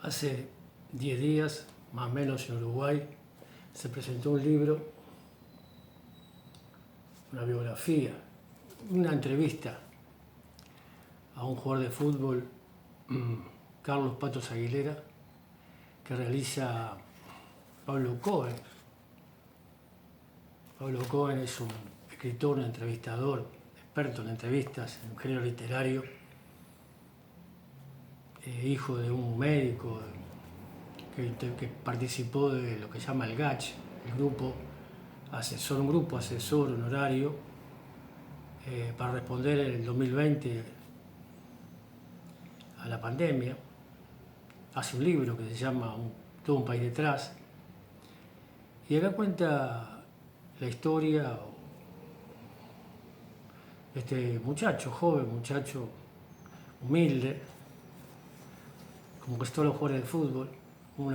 Hace 10 días, más o menos en Uruguay, se presentó un libro, una biografía, una entrevista a un jugador de fútbol, Carlos Patos Aguilera, que realiza Pablo Cohen. Pablo Cohen es un escritor, un entrevistador, experto en entrevistas en género literario, hijo de un médico que participó de lo que se llama el GACH, el grupo asesor, un grupo asesor honorario para responder en el 2020 a la pandemia. Hace un libro que se llama Todo un país detrás, y acá cuenta la historia de este muchacho, joven muchacho, humilde, como casi todos los jugadores de fútbol.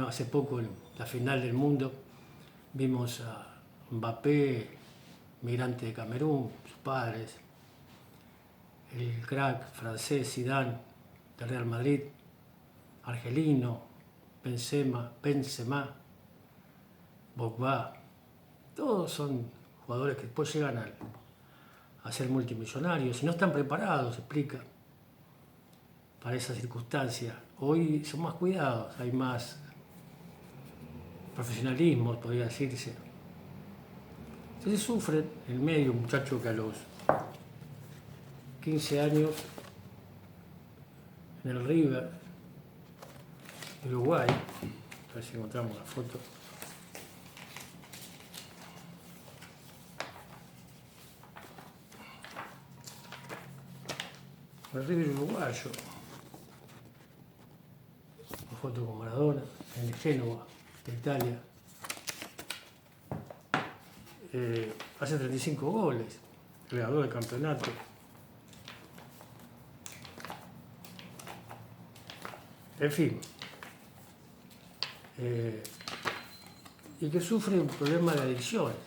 Hace poco, en la final del mundo, vimos a Mbappé, migrante de Camerún, sus padres, el crack francés Zidane del Real Madrid, argelino, Benzema, Pogba. Todos son jugadores que después llegan a ser multimillonarios y no están preparados, explica, para esa circunstancia. Hoy son más cuidados, hay más profesionalismo, podría decirse. Entonces sufre en el medio un muchacho que a los 15 años en el River, Uruguay, a ver si encontramos la foto. El River uruguayo, una foto con Maradona, en el Génova, de Italia. Hace 35 goles, creador del campeonato. En fin, y que sufre un problema de adicciones.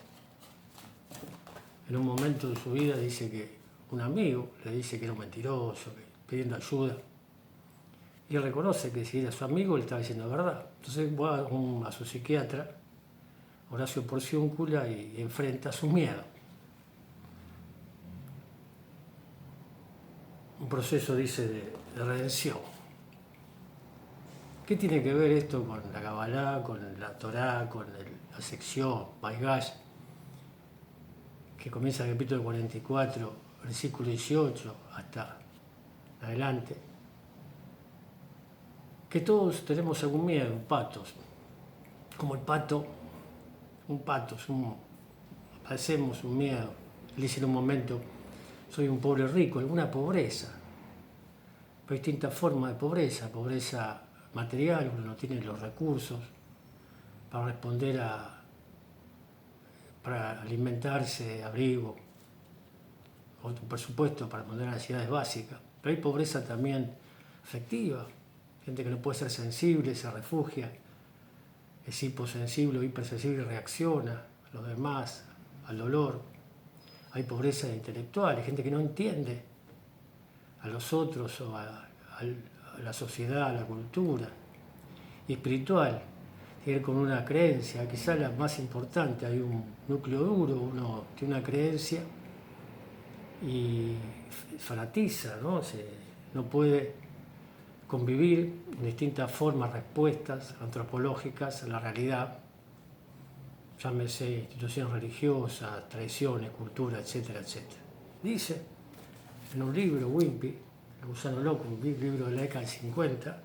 En un momento de su vida dice que un amigo le dice que era un mentiroso, pidiendo ayuda, y él reconoce que si era su amigo le estaba diciendo la verdad. Entonces va a su psiquiatra, Horacio Porciúncula, y enfrenta su miedo. Un proceso, dice, de redención. ¿Qué tiene que ver esto con la Kabbalah, con la Torá, con la sección Baigash, que comienza en el capítulo 44, versículo 18 hasta adelante? Que todos tenemos algún miedo, patos, como el pato, padecemos un miedo. Él dice en un momento, soy un pobre rico, alguna pobreza, pero hay distintas formas de pobreza material, uno no tiene los recursos para responder para alimentarse, abrigo, o por supuesto para responder a necesidades básicas, pero hay pobreza también afectiva, gente que no puede ser sensible, se refugia, es hiposensible o hipersensible y reacciona a los demás, al dolor. Hay pobreza intelectual, hay gente que no entiende a los otros o a la sociedad, a la cultura. Y espiritual, tiene con una creencia, quizá la más importante. Hay un núcleo duro, uno tiene una creencia y fanatiza, ¿no? No puede convivir en distintas formas, respuestas antropológicas a la realidad, llámese instituciones religiosas, tradiciones, cultura, etcétera, etcétera. Dice en un libro, Wimpy, El gusano loco, un libro de la década del 50,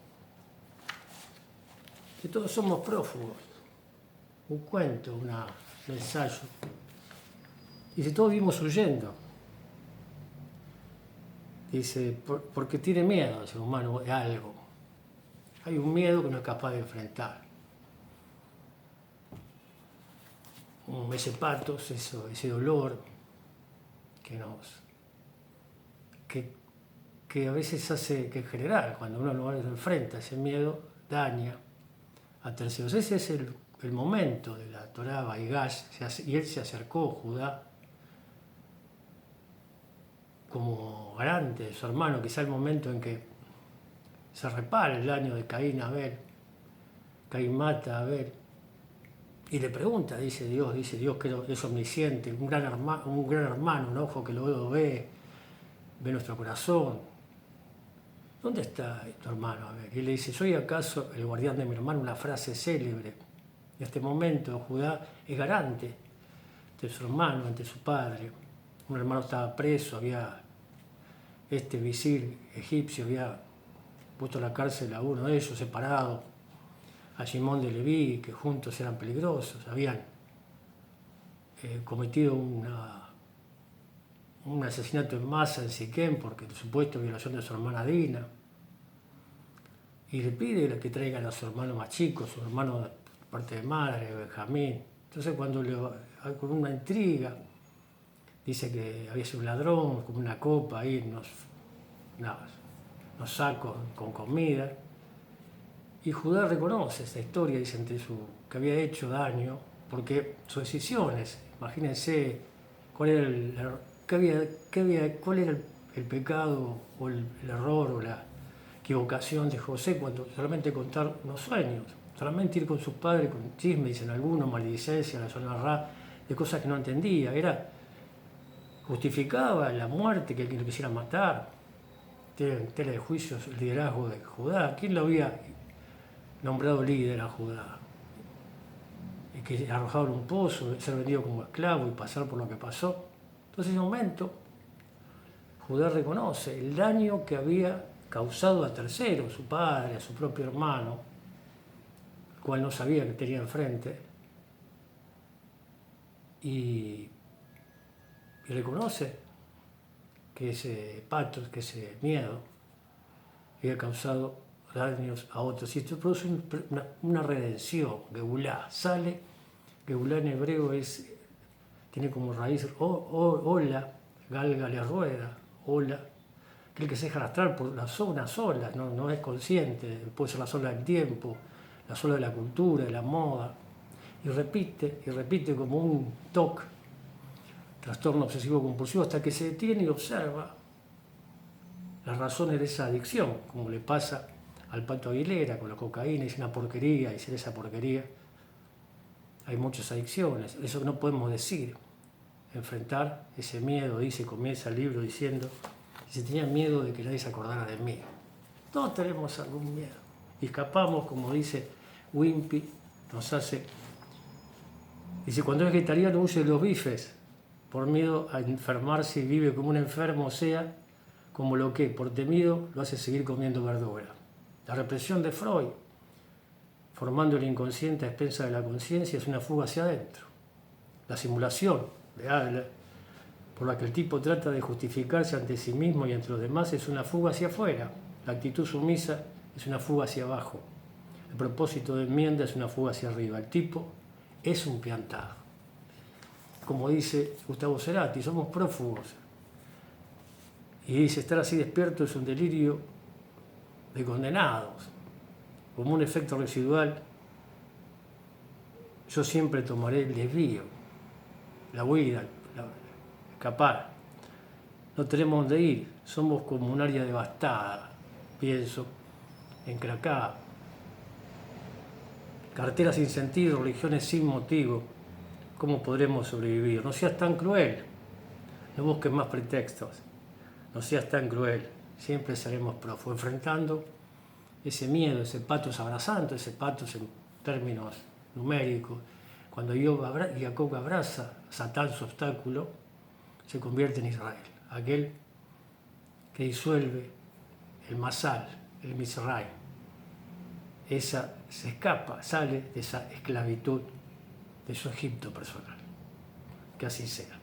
que todos somos prófugos. Un cuento, un ensayo. Dice, todos vivimos huyendo. Dice, porque tiene miedo el ser humano de algo. Hay un miedo que no es capaz de enfrentar. Ese patos, ese dolor que a veces hace, que en general, cuando uno lo enfrenta, ese miedo daña a terceros. Ese es el momento de la Torá Baigash, y él se acercó, Judá, como garante de su hermano, quizá el momento en que se repara el daño de Caín a Abel, Caín mata a Abel. Y le pregunta, dice Dios que es omnisciente, un gran hermano, un ojo que lo ve nuestro corazón. ¿Dónde está tu hermano Abel? Y le dice, ¿soy acaso el guardián de mi hermano? Una frase célebre. En este momento Judá es garante de su hermano ante su padre. Un hermano estaba preso, había este visir egipcio había puesto a la cárcel a uno de ellos, separado, a Simón de Leví, que juntos eran peligrosos, habían cometido un asesinato en masa en Siquem porque supuesto violación de su hermana Dina. Y le pide que traigan a su hermano más chico, su hermano de parte de madre, Benjamín. Entonces cuando con una intriga, dice que había sido un ladrón, con una copa ahí, unos sacos con comida. Y Judá reconoce esta historia, dice, que había hecho daño, porque sus decisiones, imagínense cuál era cuál era el pecado o el error o la equivocación de José cuando solamente contar unos sueños, solamente ir con sus padres con chismes, dicen algunos, maledicencia, la zona ra, de cosas que no entendía, justificaba la muerte, que alguien lo quisiera matar, en tela de juicios el liderazgo de Judá. ¿Quién lo había nombrado líder a Judá? Y que arrojado en un pozo, ser vendido como esclavo y pasar por lo que pasó. Entonces en ese momento Judá reconoce el daño que había causado a terceros, su padre, a su propio hermano, el cual no sabía que tenía enfrente, y reconoce que ese patos, que ese miedo había causado daños a otros. Y esto produce una redención. Geulá sale, Geulá en hebreo tiene como raíz ola, galga le rueda, ola, aquel que se deja arrastrar por las olas, no es consciente, puede ser la ola del tiempo, la ola de la cultura, de la moda, y repite como un TOC, trastorno obsesivo compulsivo, hasta que se detiene y observa las razones de esa adicción, como le pasa al Pato Aguilera con la cocaína, es una porquería, y ser esa porquería. Hay muchas adicciones, eso no podemos decir, enfrentar ese miedo, comienza el libro diciendo, si tenía miedo de que nadie se acordara de mí. Todos tenemos algún miedo, y escapamos, como dice Wimpy, dice, cuando es vegetariano huye de los bifes, por miedo a enfermarse y vive como un enfermo, o sea, como lo que, por temido, lo hace seguir comiendo verdura. La represión de Freud, formando el inconsciente a expensas de la conciencia, es una fuga hacia adentro. La simulación de Adler, por la que el tipo trata de justificarse ante sí mismo y ante los demás, es una fuga hacia afuera. La actitud sumisa es una fuga hacia abajo. El propósito de enmienda es una fuga hacia arriba. El tipo es un piantado. Como dice Gustavo Cerati, somos prófugos. Y dice, estar así despierto es un delirio de condenados. Como un efecto residual, yo siempre tomaré el desvío, la huida, escapar. No tenemos dónde ir, somos como un área devastada, pienso, en Cracá. Carteras sin sentido, religiones sin motivo. ¿Cómo podremos sobrevivir? No seas tan cruel, no busques más pretextos, no seas tan cruel, siempre seremos prófugos, enfrentando ese miedo, ese patos abrazando, ese patos en términos numéricos. Cuando Jacob abraza a Satán, su obstáculo, se convierte en Israel, aquel que disuelve el Masal, el Misraim. Se escapa, sale de esa esclavitud, de su Egipto personal. Que así sea.